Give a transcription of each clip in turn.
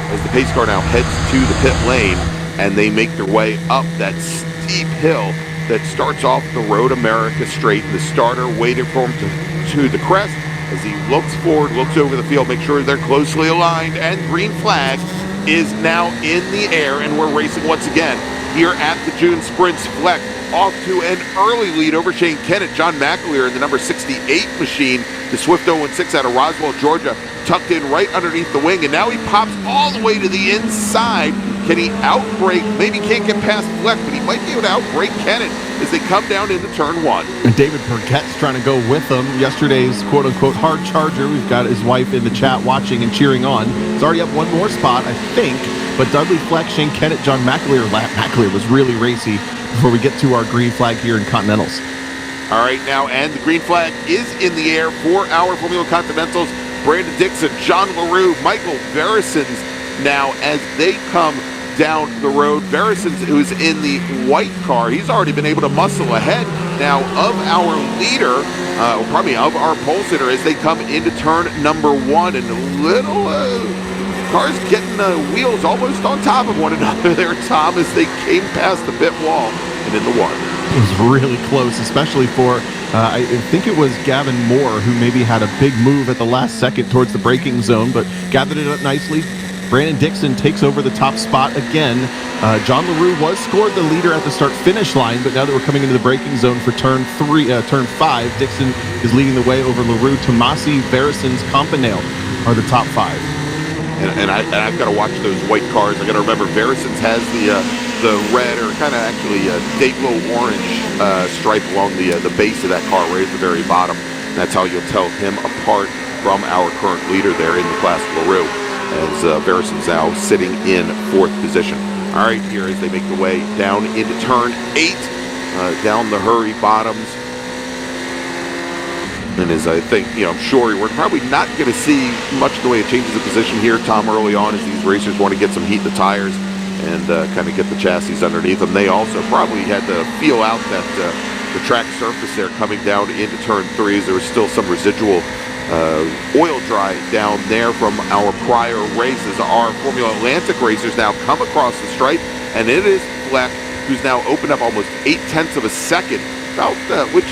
as the pace car now heads to the pit lane, and they make their way up that steep hill that starts off the Road America straight. The starter waited for him to the crest as he looks forward, looks over the field, make sure they're closely aligned, and green flag is now in the air, and we're racing once again here at the June Sprints. Fleck off to an early lead over Shane Kennett. John McAleer in the number 68 machine, the Swift 016 out of Roswell, Georgia, tucked in right underneath the wing, and now he pops all the way to the inside. Can he outbrake? Maybe can't get past Fleck, but he might be able to outbrake Kennett as they come down into turn one. And David Burkett's trying to go with them. Yesterday's quote-unquote hard charger. We've got his wife in the chat watching and cheering on. He's already up one more spot, I think. But Dudley Fleck, Shane Kennett, John McAleer. McAleer was really racy before we get to our green flag here in Continentals. All right, now, and the green flag is in the air for our Formula Continentals. Brandon Dixon, John LaRue, Michael Verisons now as they come down the road. Verisons, who's in the white car, he's already been able to muscle ahead now of our leader, of our pole sitter as they come into turn number one. And a little cars getting wheels almost on top of one another there, Tom, as they came past the pit wall and in the one. It was really close, especially for, I think it was Gavin Moore who maybe had a big move at the last second towards the braking zone, but gathered it up nicely. Brandon Dixon takes over the top spot again. John LaRue was scored the leader at the start-finish line, but now that we're coming into the braking zone for turn 5, Dixon is leading the way over LaRue. Tomasi, Verisons, Campanale are the top five. And I've got to watch those white cars. I got to remember Verisons has the red, or kind of actually a Dayglow orange stripe along the base of that car right at the very bottom. And that's how you'll tell him apart from our current leader there in the class, LaRue, as Verisons now sitting in fourth position. All right, here as they make the way down into turn 8, down the Hurry Bottoms. And as I think, I'm sure we're probably not going to see much in the way of changes of position here, Tom, early on, as these racers want to get some heat in the tires and kind of get the chassis underneath them. They also probably had to feel out that the track surface there coming down into turn 3, as there was still some residual oil dry down there from our prior races. Our Formula Atlantic racers now come across the stripe, and it is Fleck who's now opened up almost 0.8 of a second, which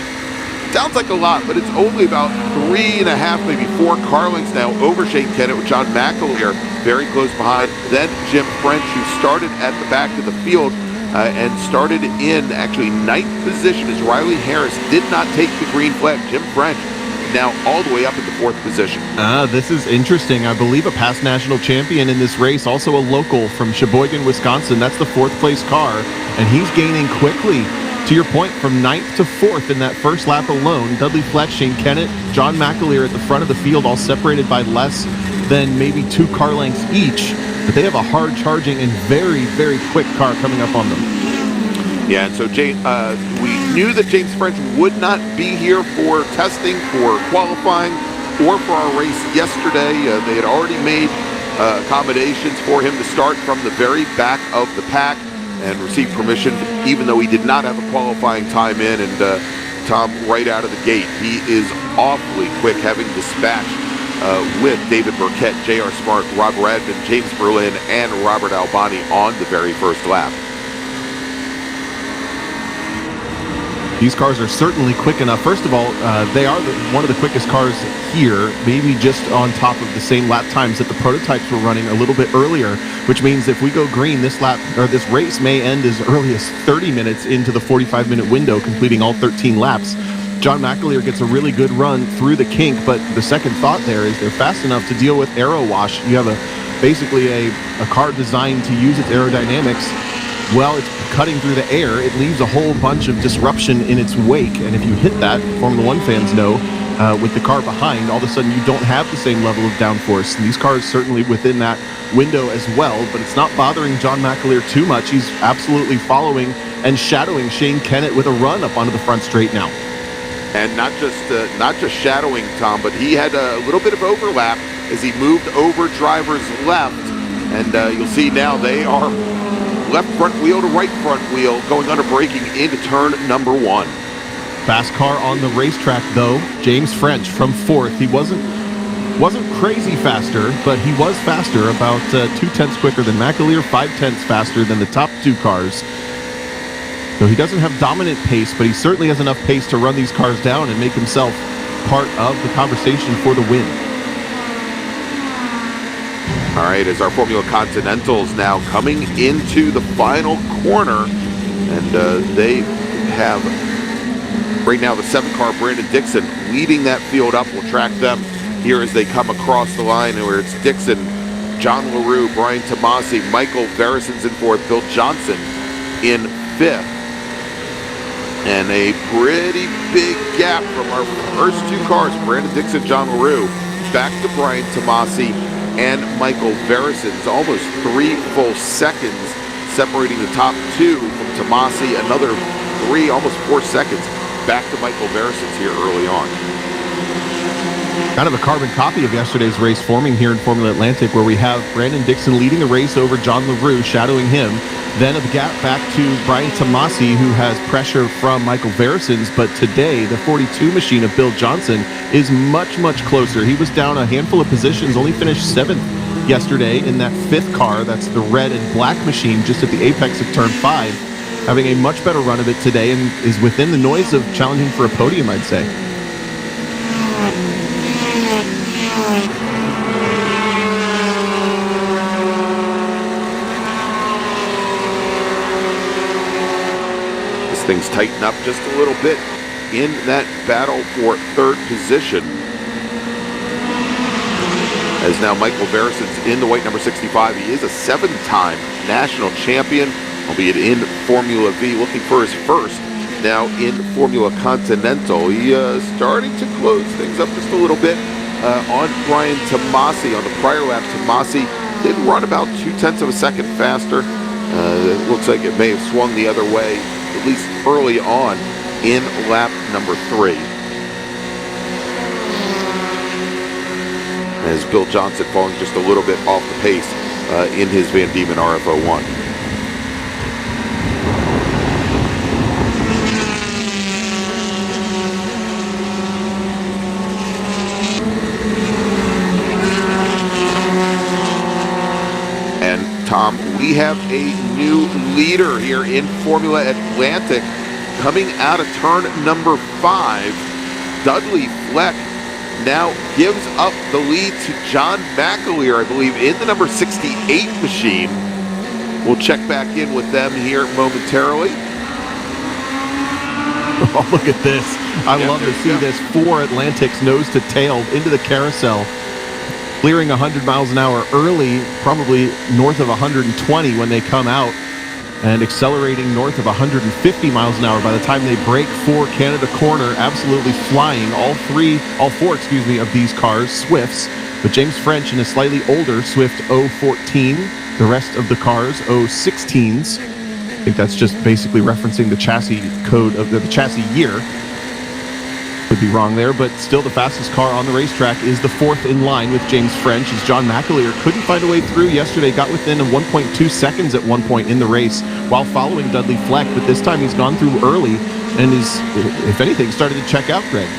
sounds like a lot, but it's only about 3.5, maybe 4 car lengths now over Shane Kennett, with John McAleer very close behind. Then Jim French, who started at the back of the field and started in actually 9th position as Riley Harris did not take the green flag. Jim French now all the way up in the 4th position. This is interesting. I believe a past national champion in this race, also a local from Sheboygan, Wisconsin. That's the 4th place car, and he's gaining quickly. To your point, from 9th to 4th in that first lap alone. Dudley Fleck, Shane Kennett, John McAleer at the front of the field, all separated by less than maybe 2 car lengths each. But they have a hard charging and very, very quick car coming up on them. Yeah, and so we knew that James French would not be here for testing, for qualifying, or for our race yesterday. They had already made accommodations for him to start from the very back of the pack and receive permission, even though he did not have a qualifying time in. And Tom, right out of the gate, he is awfully quick, having dispatched with David Burkett, J.R. Smart, Rob Radman, James Berlin, and Robert Albani on the very first lap. These cars are certainly quick enough. First of all, they are one of the quickest cars here, maybe just on top of the same lap times that the prototypes were running a little bit earlier, which means if we go green, this race may end as early as 30 minutes into the 45-minute window, completing all 13 laps. John McAleer gets a really good run through the kink, but the second thought there is they're fast enough to deal with aero wash. You have basically a car designed to use its aerodynamics. Well, it's cutting through the air. It leaves a whole bunch of disruption in its wake, and if you hit that, Formula One fans know, with the car behind, all of a sudden you don't have the same level of downforce. And these cars certainly within that window as well, but it's not bothering John McAleer too much. He's absolutely following and shadowing Shane Kennett with a run up onto the front straight now. And not just shadowing, Tom, but he had a little bit of overlap as he moved over driver's left, and you'll see now they are left front wheel to right front wheel, going under braking into turn number 1. Fast car on the racetrack, though. James French from 4th. He wasn't Wasn't crazy faster, but he was faster, about 2/10 quicker than McAleer, 5/10 faster than the top two cars. So he doesn't have dominant pace, but he certainly has enough pace to run these cars down and make himself part of the conversation for the win. All right, as our Formula Continentals now coming into the final corner, and they have right now the 7-car Brandon Dixon leading that field up. We'll track them here as they come across the line, where it's Dixon, John LaRue, Brian Tomasi, Michael Verison's in 4th, Bill Johnson in 5th. And a pretty big gap from our first two cars, Brandon Dixon, John LaRue, back to Brian Tomasi and Michael Verison's. Almost 3 full seconds separating the top two from Tomasi. Another 3, almost 4 seconds back to Michael Verison's here early on. Kind of a carbon copy of yesterday's race forming here in Formula Atlantic, where we have Brandon Dixon leading the race over John LaRue, shadowing him. Then a gap back to Brian Tomasi, who has pressure from Michael Verison's. But today, the 42 machine of Bill Johnson is much, much closer. He was down a handful of positions, only finished 7th yesterday in that 5th car. That's the red and black machine just at the apex of turn 5. Having a much better run of it today and is within the noise of challenging for a podium, I'd say. Things tighten up just a little bit in that battle for 3rd position, as now Michael Verison's in the white number 65. He is a 7-time national champion, albeit in Formula V, looking for his first now in Formula Continental. He starting to close things up just a little bit on Brian Tomasi. On the prior lap, Tomasi did run about 0.2 of a second faster. It looks like it may have swung the other way, at least early on in lap number 3. As Bill Johnson falling just a little bit off the pace in his Van Diemen RF01. Tom, we have a new leader here in Formula Atlantic coming out of turn number 5. Dudley Fleck now gives up the lead to John McAleer, I believe, in the number 68 machine. We'll check back in with them here momentarily. Oh, look at this. I love to see this. 4 Atlantics nose to tail into the carousel. Clearing 100 miles an hour early, probably north of 120 when they come out, and accelerating north of 150 miles an hour by the time they break for Canada Corner. Absolutely flying, all four of these cars, Swifts, but James French in a slightly older Swift 014. The rest of the cars, 016s. I think that's just basically referencing the chassis code of the chassis year. Could be wrong there, but still the fastest car on the racetrack is the 4th in line with James French, as John McAleer couldn't find a way through yesterday, got within 1.2 seconds at one point in the race while following Dudley Fleck, but this time he's gone through early and is, if anything, started to check out, Greg.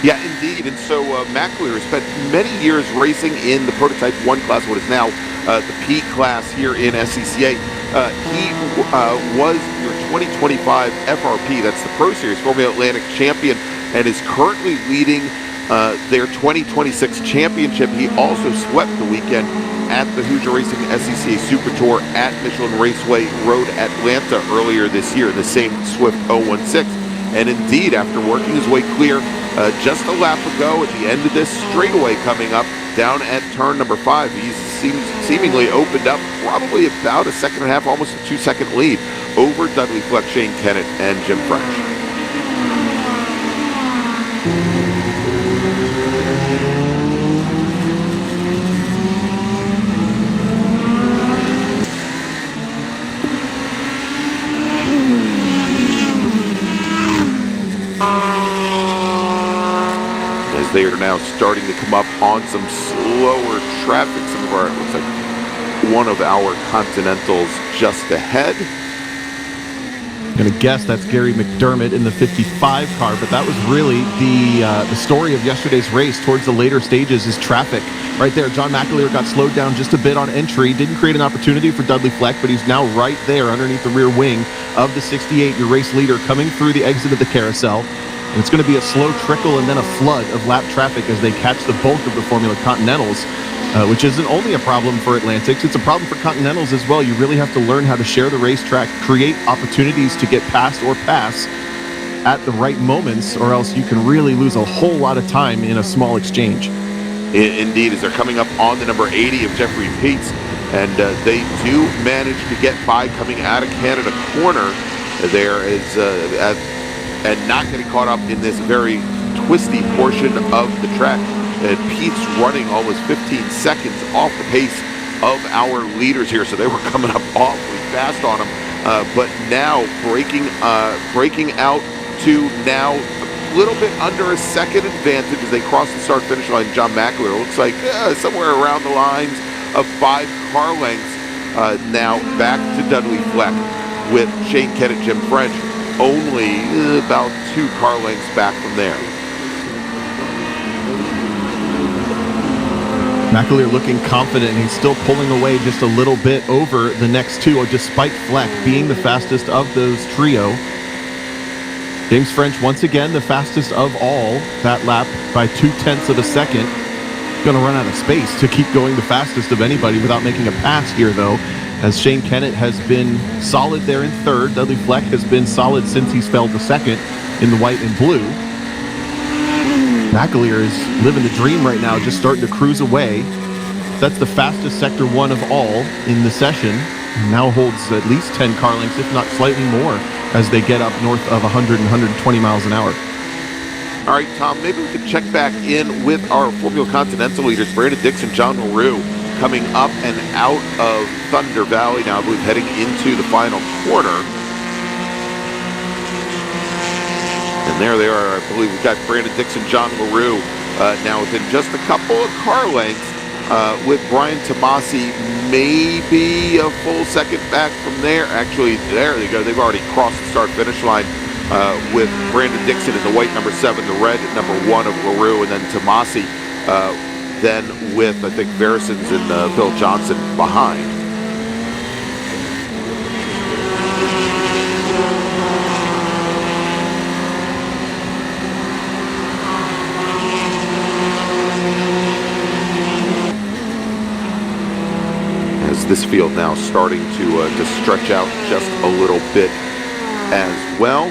Yeah, indeed, and so McAleer spent many years racing in the Prototype 1 class, what is now the P class here in SCCA. He was your 2025 FRP, that's the Pro Series Formula Atlantic champion, and is currently leading their 2026 championship. He also swept the weekend at the Hoosier Racing SCCA Super Tour at Michelin Raceway Road Atlanta earlier this year in the same Swift 016. And indeed, after working his way clear just a lap ago at the end of this straightaway coming up down at turn number 5, he's seemingly opened up probably about a 1.5, almost a 2-second lead over Dudley Fleck, Shane Kennett, and Jim French. As they are now starting to come up on some slower traffic. Some of our, it looks like one of our Continentals just ahead. I'm going to guess that's Gary McDermott in the 55 car, but that was really the story of yesterday's race towards the later stages is traffic. Right there, John McAleer got slowed down just a bit on entry, didn't create an opportunity for Dudley Fleck, but he's now right there underneath the rear wing of the 68, your race leader, coming through the exit of the carousel. And it's going to be a slow trickle and then a flood of lap traffic as they catch the bulk of the Formula Continentals. Which isn't only a problem for Atlantics, it's a problem for Continentals as well. You really have to learn how to share the racetrack, create opportunities to get past or pass at the right moments, or else you can really lose a whole lot of time in a small exchange. Indeed, as they're coming up on the number 80 of Jeffrey Peets, and they do manage to get by coming out of Canada corner there and not getting caught up in this very twisty portion of the track. And Pete's running almost 15 seconds off the pace of our leaders here, so they were coming up awfully fast on him. But now breaking out to now a little bit under a second advantage as they cross the start-finish line. John McAleer looks like somewhere around the lines of 5 car lengths. Now back to Dudley Fleck with Shane Kennett, Jim French, only about 2 car lengths back from there. McAleer looking confident, and he's still pulling away just a little bit over the next 2, despite Fleck being the fastest of those trio. James French, once again, the fastest of all that lap by 0.2 of a second. Going to run out of space to keep going the fastest of anybody without making a pass here, though, as Shane Kennett has been solid there in 3rd. Dudley Fleck has been solid since he's fell to 2nd in the white and blue. McAleer is living the dream right now, just starting to cruise away. That's the fastest Sector 1 of all in the session. And now holds at least 10 car lengths, if not slightly more, as they get up north of 100 and 120 miles an hour. All right, Tom, maybe we could check back in with our Formula Continental leaders, Brandon Dixon, John LaRue, coming up and out of Thunder Valley now, I believe, heading into the final corner. And there they are. I believe we've got Brandon Dixon, John LaRue now within just a couple of car lengths, with Brian Tomasi maybe a full second back from there. Actually, there they go. They've already crossed the start-finish line with Brandon Dixon in the white number 7, the red number 1 of LaRue, and then Tomasi then with, I think, Verisons and Bill Johnson behind. This field now starting to stretch out just a little bit as well.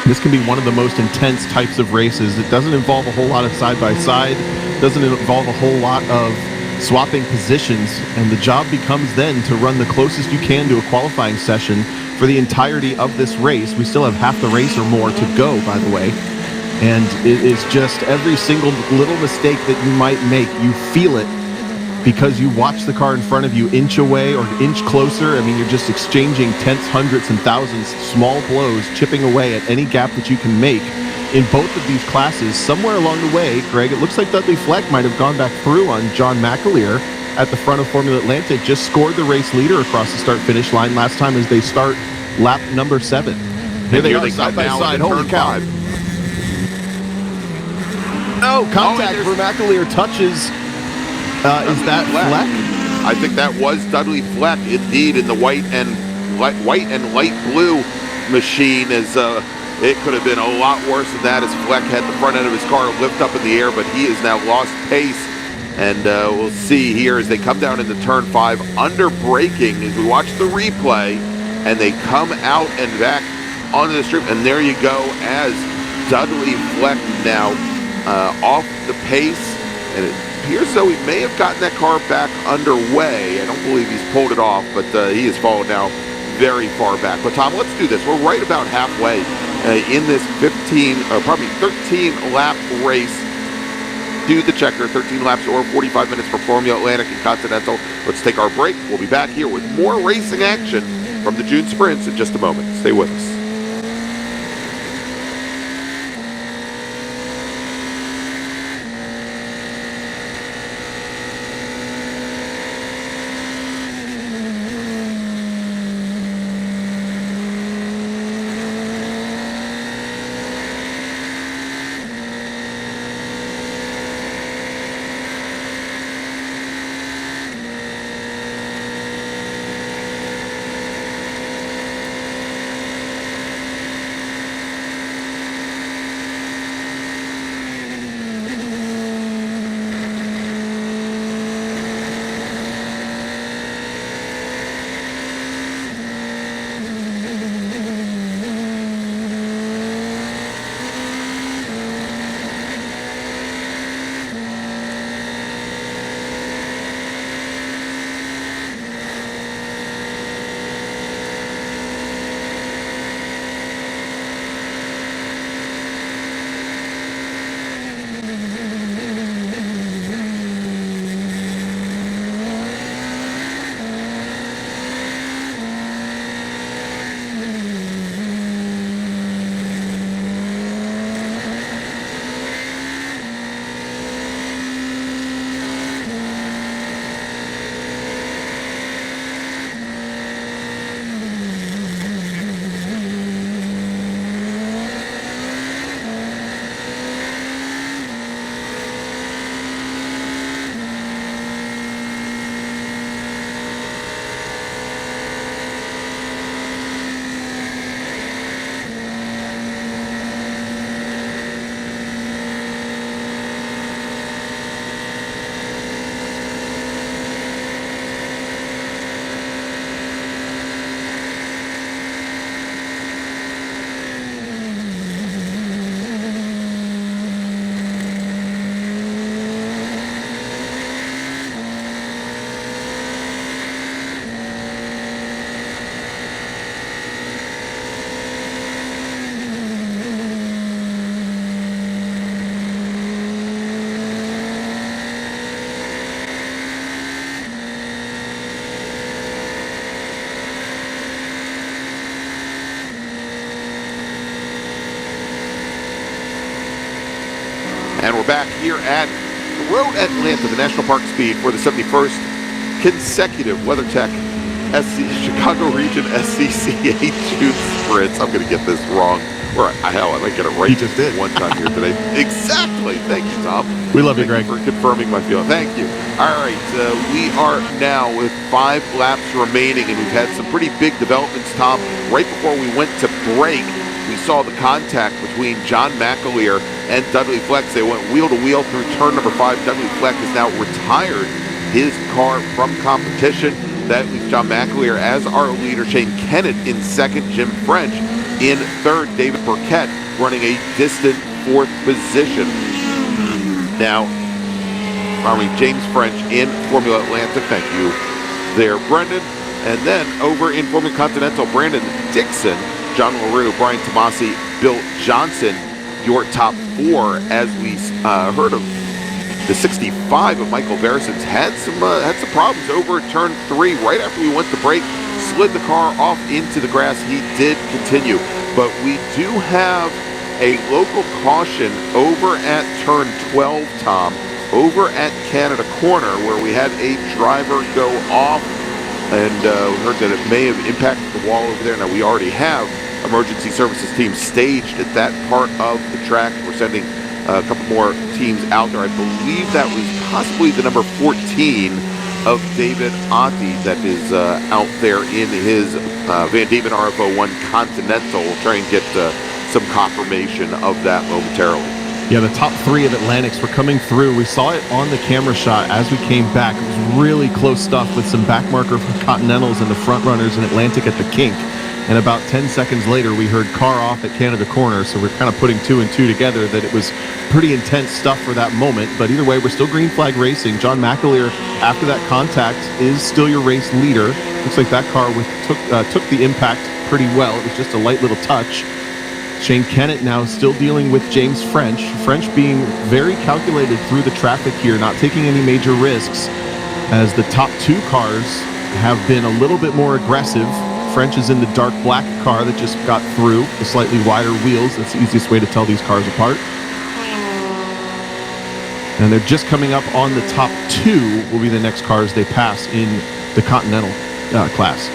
This can be one of the most intense types of races. It doesn't involve a whole lot of side-by-side, doesn't involve a whole lot of swapping positions, and the job becomes then to run the closest you can to a qualifying session for the entirety of this race. We still have half the race or more to go, by the way. And it is just every single little mistake that you might make, you feel it because you watch the car in front of you inch away or inch closer. I mean, you're just exchanging tenths, hundredths, and thousands, small blows, chipping away at any gap that you can make in both of these classes. Somewhere along the way, Greg, it looks like Dudley Fleck might have gone back through on John McAleer at the front of Formula Atlantic, just scored the race leader across the start-finish line last time as they start lap number 7. Here they are, side by side. Holy cow. No, contact for McAleer touches. Is that Fleck? I think that was Dudley Fleck, indeed, in the white and light blue machine. As it could have been a lot worse than that, as Fleck had the front end of his car lift up in the air, but he has now lost pace. And we'll see here as they come down into turn 5, under braking as we watch the replay, and they come out and back onto the strip. And there you go, as Dudley Fleck now off the pace, and it appears as though he may have gotten that car back underway. I don't believe he's pulled it off, but he has fallen now very far back. But Tom, let's do this. We're right about halfway in this 13 lap race. Do the checker, 13 laps or 45 minutes for Formula Atlantic and Continental. Let's take our break. We'll be back here with more racing action from the June Sprints in just a moment. Stay with us. we're back here at Road Atlanta, the National Park Speed, for the 71st consecutive WeatherTech Chicago Region SCCA June Sprints. I'm going to get this wrong. Or hell, I might get it right. You just did. One time here today. Exactly. Thank you, Tom. We love you, Greg. For confirming my feeling. Thank you. All right, we are now with 5 laps remaining, and we've had some pretty big developments, Tom. Right before we went to break, we saw the contact between John McAleer and Dudley Flex. They went wheel to wheel through turn number 5. Dudley Flex has now retired his car from competition. That leaves John McAleer as our leader. Shane Kennett in second. Jim French in third. David Burkett running a distant 4th position. Now, James French in Formula Atlantic. Thank you there, Brendan. And then over in Formula Continental, Brandon Dixon, John LaRue, Brian Tomasi, Bill Johnson, your top 4. As we heard of the 65 of Michael Versons, had some problems over at turn 3 right after we went to break, slid the car off into the grass. He did continue, but we do have a local caution over at turn 12, Tom, over at Canada Corner, where we had a driver go off, and we heard that it may have impacted the wall over there. Now, we already have emergency services teams staged at that part of the track. We're sending a couple more teams out there. I believe that was possibly the number 14 of David Otte that is out there in his Van Diemen RFO1 Continental. We'll try and get some confirmation of that momentarily. Yeah, the top 3 of Atlantics were coming through. We saw it on the camera shot as we came back. It was really close stuff with some back marker from Continentals and the front runners in Atlantic at the kink. And about 10 seconds later, we heard car off at Canada Corner. So we're kind of putting 2 and 2 together that it was pretty intense stuff for that moment. But either way, we're still green flag racing. John McAleer, after that contact, is still your race leader. Looks like that car took the impact pretty well. It was just a light little touch. Shane Kennett now still dealing with James French. French being very calculated through the traffic here, not taking any major risks, as the top 2 cars have been a little bit more aggressive. French is in the dark black car that just got through, the slightly wider wheels. That's the easiest way to tell these cars apart. And they're just coming up on the top 2 will be the next cars they pass in the Continental class.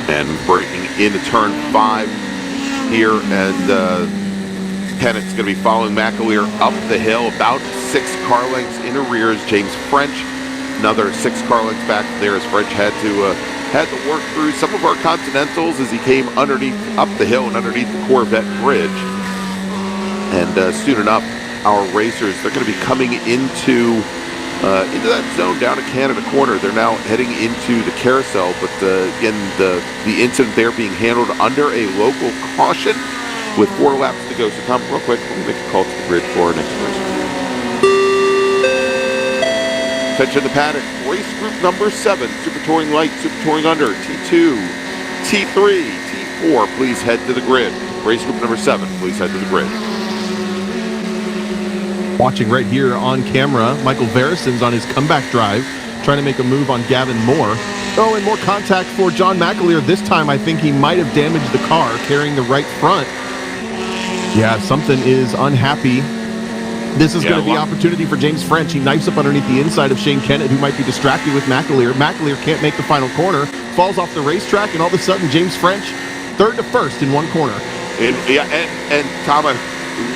And breaking into turn 5 here, and Kennett's going to be following McAleer up the hill, about 6 car lengths in arrears. James French, another 6 car lengths back there, as French had to work through some of our Continentals as he came up the hill and underneath the Corvette bridge. And soon enough, our racers, they're going to be coming into that zone down at Canada Corner. They're now heading into the carousel, but again, the incident there being handled under a local caution with 4 laps to go. So Tom, real quick, let me make a call to the grid for our next race. Attention the paddock, race group number 7, Super Touring Light, Super Touring Under, T2, T3, T4, please head to the grid. Race group number 7, please head to the grid. Watching right here on camera, Michael Versons on his comeback drive, trying to make a move on Gavin Moore. Oh, and more contact for John McAleer. This time, I think he might have damaged the car, carrying the right front. Yeah, something is unhappy. This is going to be opportunity for James French. He knifes up underneath the inside of Shane Kennett, who might be distracted with McAleer. McAleer can't make the final corner, falls off the racetrack, and all of a sudden, James French, 3rd to 1st in one corner. And Tom,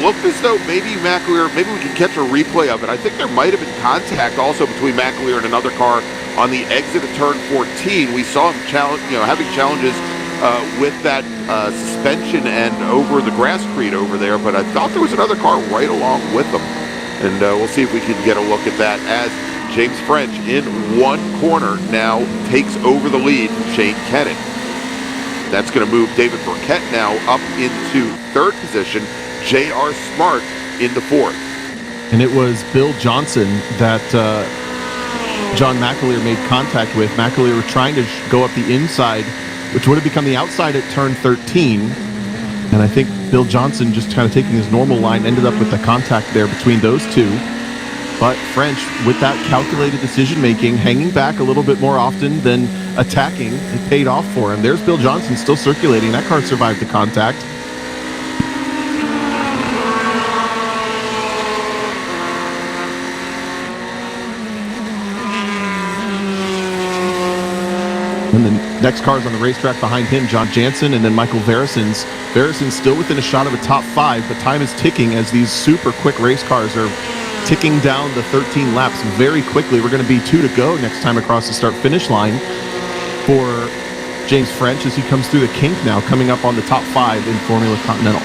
looked as though maybe McAleer, maybe we can catch a replay of it. I think there might have been contact also between McAleer and another car on the exit of turn 14. We saw him having challenges with that suspension and over the grasscrete over there, but I thought there was another car right along with them. And we'll see if we can get a look at that as James French in one corner now takes over the lead from Shane Kennett. That's going to move David Burkett now up into 3rd position. J.R. Smart in the 4th. And it was Bill Johnson that John McAleer made contact with. McAleer trying to go up the inside, which would have become the outside at turn 13. And I think Bill Johnson, just kind of taking his normal line, ended up with the contact there between those 2. But French, with that calculated decision-making, hanging back a little bit more often than attacking, it paid off for him. There's Bill Johnson still circulating. That car survived the contact. And the next car's on the racetrack behind him, John Jansen, and then Michael Veresens. Veresens still within a shot of a top 5, but time is ticking as these super quick race cars are ticking down the 13 laps very quickly. We're going to be 2 to go next time across the start-finish line for James French as he comes through the kink now, coming up on the top 5 in Formula Continental.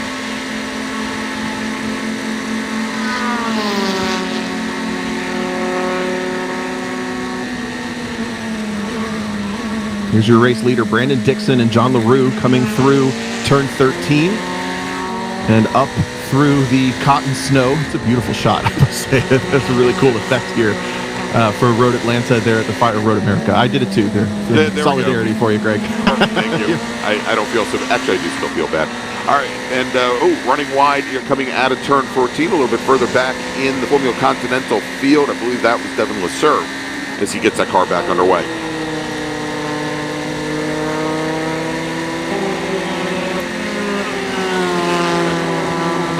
Here's your race leader, Brandon Dixon and John LaRue coming through turn 13 and up through the cotton snow. It's a beautiful shot, I must say. That's a really cool effect here for Road Atlanta there at the Fire Road America. I did it too. There solidarity for you, Greg. Thank you. I don't feel so. Actually, I do still feel bad. All right, and running wide here, coming out of turn 14, a little bit further back in the Formula Continental field. I believe that was Devin Lasser as he gets that car back underway.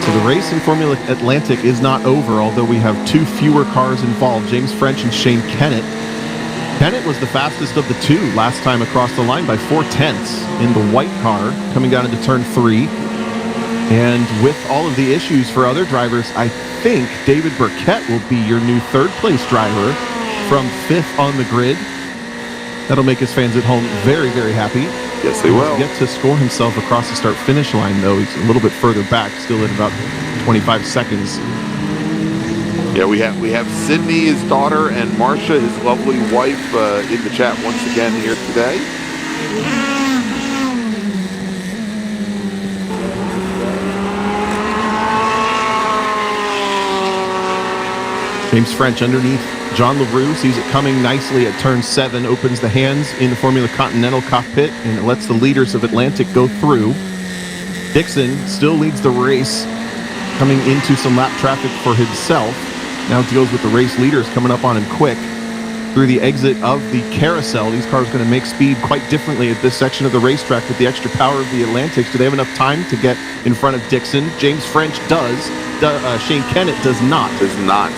So the race in Formula Atlantic is not over, although we have 2 fewer cars involved, James French and Shane Kennett. Kennett was the fastest of the 2 last time across the line by 4/10 in the white car coming down into turn 3. And with all of the issues for other drivers, I think David Burkett will be your new 3rd place driver from 5th on the grid. That'll make his fans at home very, very happy. Yes, they will. He's yet to score himself across the start-finish line, though. He's a little bit further back, still at about 25 seconds. Yeah, we have Sydney, his daughter, and Marcia, his lovely wife, in the chat once again here today. James French underneath John LaRue, sees it coming nicely at turn 7, opens the hands in the Formula Continental cockpit, and it lets the leaders of Atlantic go through. Dixon still leads the race, coming into some lap traffic for himself. Now deals with the race leaders coming up on him quick. Through the exit of the carousel, these cars are going to make speed quite differently at this section of the racetrack with the extra power of the Atlantics. Do they have enough time to get in front of Dixon? James French does. Shane Kennett does not. Does not.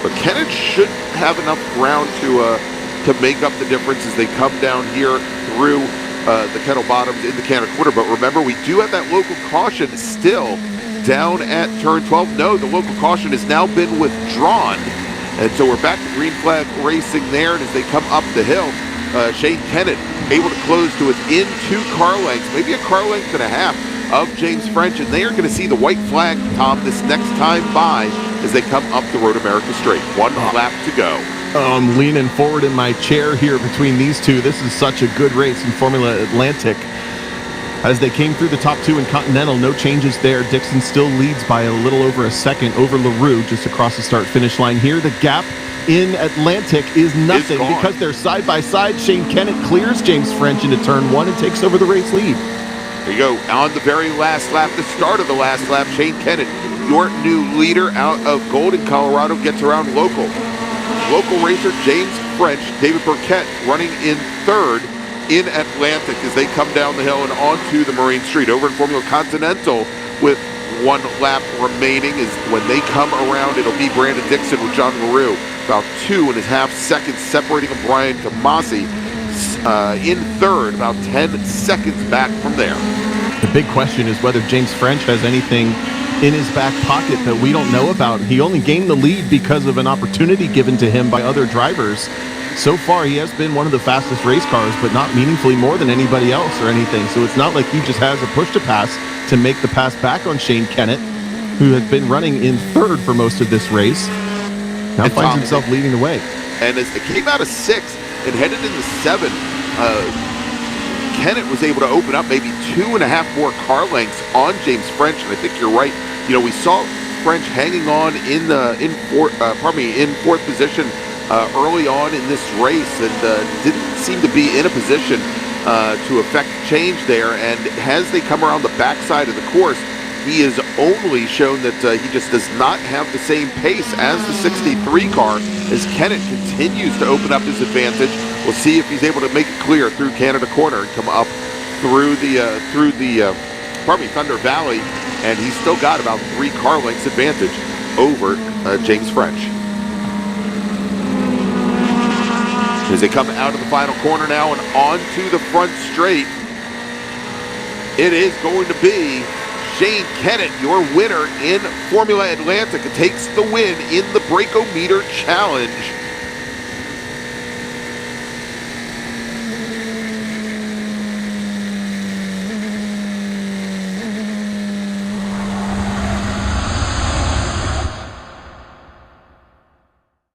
But Kennett should have enough ground to make up the difference as they come down here through the Kettle Bottoms in the Canada Quarter. But remember, we do have that local caution still down at turn 12. No, the local caution has now been withdrawn. And so we're back to green flag racing there. And as they come up the hill, Shane Kennett able to close to within 2 car lengths, maybe a car length and a half of James French. And they are going to see the white flag, Tom, this next time by as they come up the Road America straight. 1 lap to go. I'm leaning forward in my chair here between these two. This is such a good race in Formula Atlantic. As they came through the top 2 in Continental, no changes there. Dixon still leads by a little over a second over LaRue just across the start-finish line here. The gap in Atlantic is nothing because they're side by side. Shane Kennett clears James French into turn 1 and takes over the race lead. There you go. On the very last lap, the start of the last lap, Shane Kennett, your new leader out of Golden, Colorado, gets around local. Local racer James French, David Burkett running in 3rd in Atlantic as they come down the hill and onto the Marine Street. Over in Formula Continental with 1 lap remaining is when they come around, it'll be Brandon Dixon with John LaRue. About 2.5 seconds separating from Brian Tomasi. In 3rd, about 10 seconds back from there. The big question is whether James French has anything in his back pocket that we don't know about. He only gained the lead because of an opportunity given to him by other drivers. So far, he has been one of the fastest race cars, but not meaningfully more than anybody else or anything. So it's not like he just has a push to pass to make the pass back on Shane Kennett, who has been running in 3rd for most of this race. Now finds himself leading the way. And as it came out of 6th and headed into 7, Kennett was able to open up maybe 2.5 more car lengths on James French, and I think you're right. You know, we saw French hanging on in 4th position early on in this race, and didn't seem to be in a position to affect change there. And as they come around the backside of the course, he has only shown that he just does not have the same pace as the 63 car as Kennett continues to open up his advantage. We'll see if he's able to make it clear through Canada Corner and come up through Thunder Valley, and he's still got about 3 car lengths advantage over James French. As they come out of the final corner now and onto the front straight, it is going to be Shane Kennett, your winner in Formula Atlantic. It takes the win in the Breakometer Challenge.